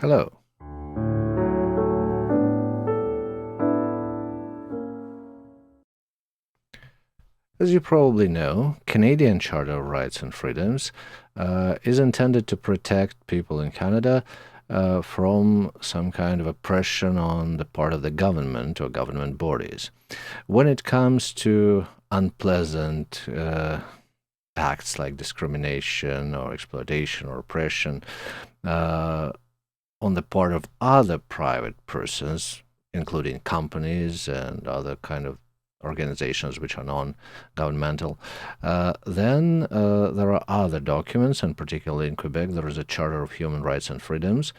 Hello. As you probably know, Canadian Charter of Rights and Freedoms is intended to protect people in Canada from some kind of oppression on the part of the government or government bodies. When it comes to unpleasant acts like discrimination or exploitation or oppression on the part of other private persons, including companies and other kind of organizations which are non-governmental, then there are other documents, and particularly in Quebec, there is a Charter of Human Rights and Freedoms,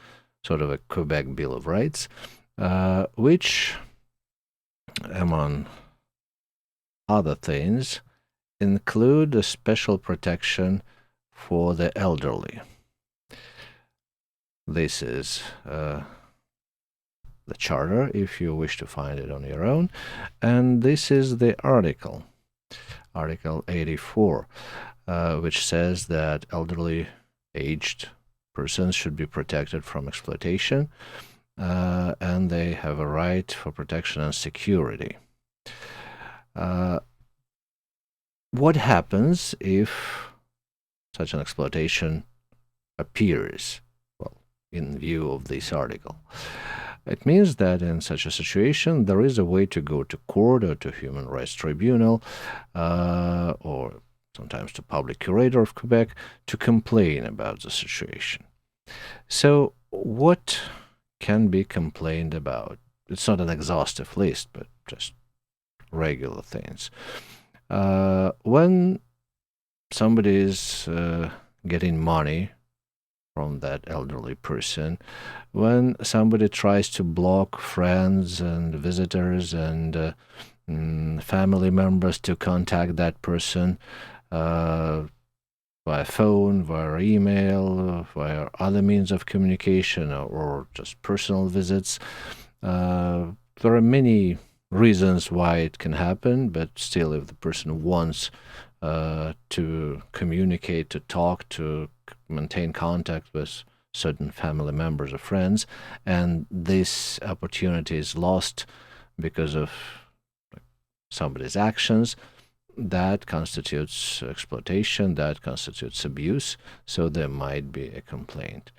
sort of a Quebec Bill of Rights, which, among other things, include a special protection for the elderly. This is the charter, if you wish to find it on your own, and this is the article 84, which says that elderly aged persons should be protected from exploitation, and they have a right for protection and security. What happens if such an exploitation appears, in view of this article? It means that in such a situation, there is a way to go to court or to Human Rights Tribunal, or sometimes to Public Curator of Quebec, to complain about the situation. So what can be complained about? It's not an exhaustive list, but just regular things. When somebody is getting money from that elderly person, when somebody tries to block friends and visitors and family members to contact that person via phone, via email, via other means of communication, or just personal visits, there are many reasons why it can happen, but still, if the person wants to communicate, to talk, to maintain contact with certain family members or friends, and this opportunity is lost because of somebody's actions, that constitutes exploitation, that constitutes abuse, so there might be a complaint.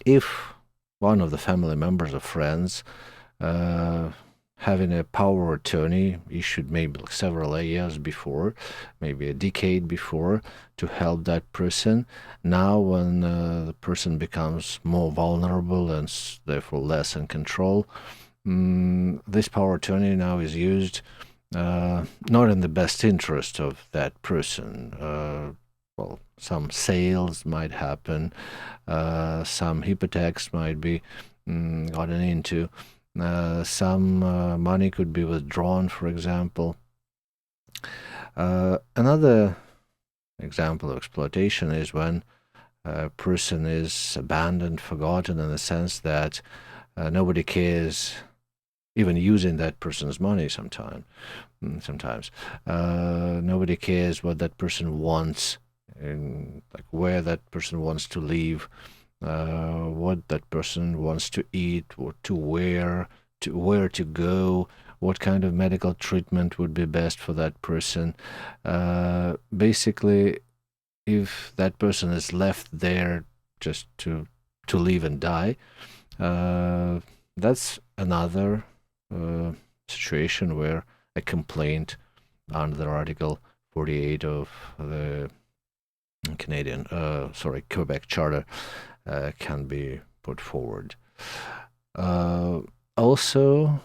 If one of the family members or friends having a power of attorney issued maybe several years before, maybe a decade before, to help that person. Now, when the person becomes more vulnerable and therefore less in control, this power of attorney now is used not in the best interest of that person. Some sales might happen, some hypothecs might be gotten into. Some money could be withdrawn, for example. Another example of exploitation is when a person is abandoned, forgotten, in the sense that nobody cares, even using that person's money sometimes. Nobody cares what that person wants, like where that person wants to live, what that person wants to eat, or to wear, to where to go, what kind of medical treatment would be best for that person. Basically, if that person is left there just to live and die, that's another situation where a complaint under Article 48 of the Quebec Charter can be put forward. Also,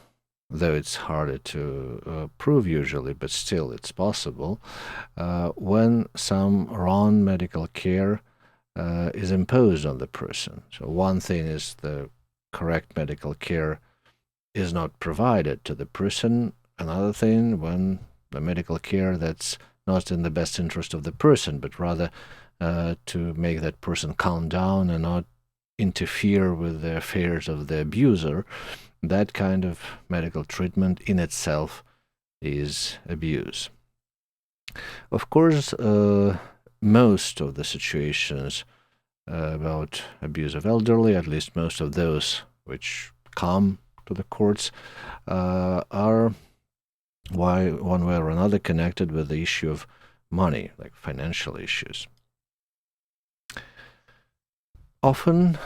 though it's harder to prove usually, but still it's possible, when some wrong medical care is imposed on the person. So one thing is the correct medical care is not provided to the person. Another thing, when the medical care that's not in the best interest of the person, but rather to make that person calm down and not interfere with the affairs of the abuser, that kind of medical treatment in itself is abuse. Of course, most of the situations about abuse of elderly, at least most of those which come to the courts, are one way or another connected with the issue of money, like financial issues. Often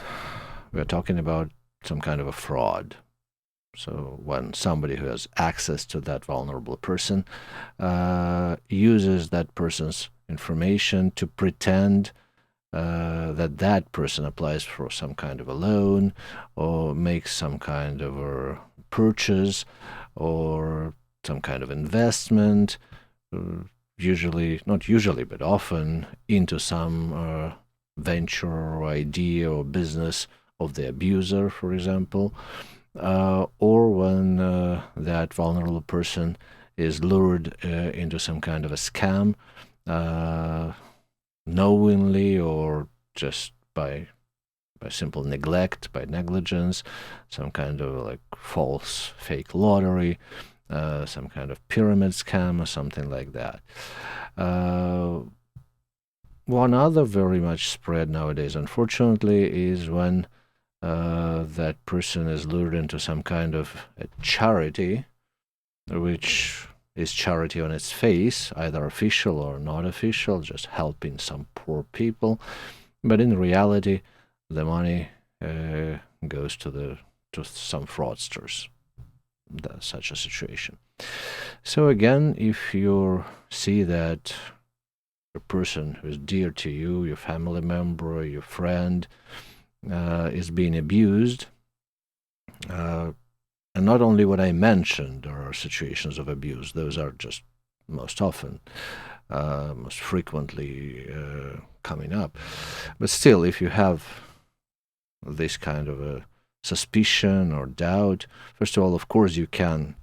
we're talking about some kind of a fraud. So when somebody who has access to that vulnerable person uses that person's information to pretend that person applies for some kind of a loan or makes some kind of a purchase or some kind of investment, usually, not usually, but often into some venture or idea or business of the abuser, for example, or when that vulnerable person is lured into some kind of a scam, knowingly or just by simple neglect, by negligence, some kind of like false fake lottery, some kind of pyramid scam or something like that. One other very much spread nowadays, unfortunately, is when that person is lured into some kind of a charity, which is charity on its face, either official or not official, just helping some poor people. But in reality, the money goes to some fraudsters. That's such a situation. So again, if you see that a person who is dear to you, your family member, your friend, is being abused, and not only what I mentioned are situations of abuse, those are just most often, most frequently coming up. But still, if you have this kind of a suspicion or doubt, first of all, of course, you can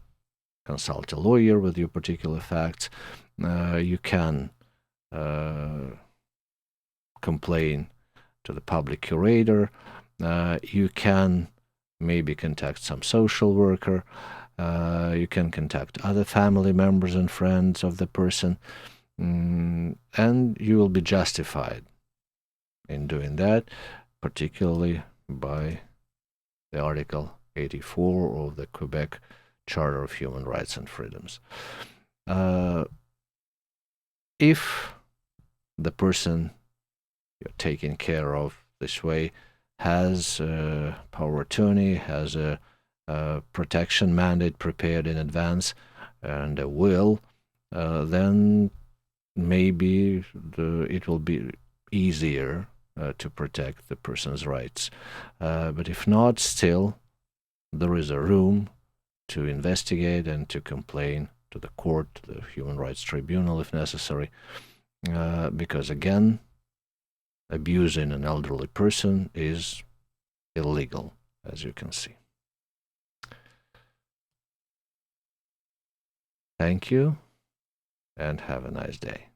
consult a lawyer with your particular facts. You can complain to the public curator. You can maybe contact some social worker. You can contact other family members and friends of the person, and you will be justified in doing that, particularly by the Article 84 of the Quebec Charter of Human Rights and Freedoms. If the person you're taking care of this way has power of attorney, has a protection mandate prepared in advance, and a will, then maybe it will be easier to protect the person's rights. But if not, still, there is a room to investigate and to complain to the court, to the Human Rights Tribunal if necessary, because again, abusing an elderly person is illegal, as you can see. Thank you, and have a nice day.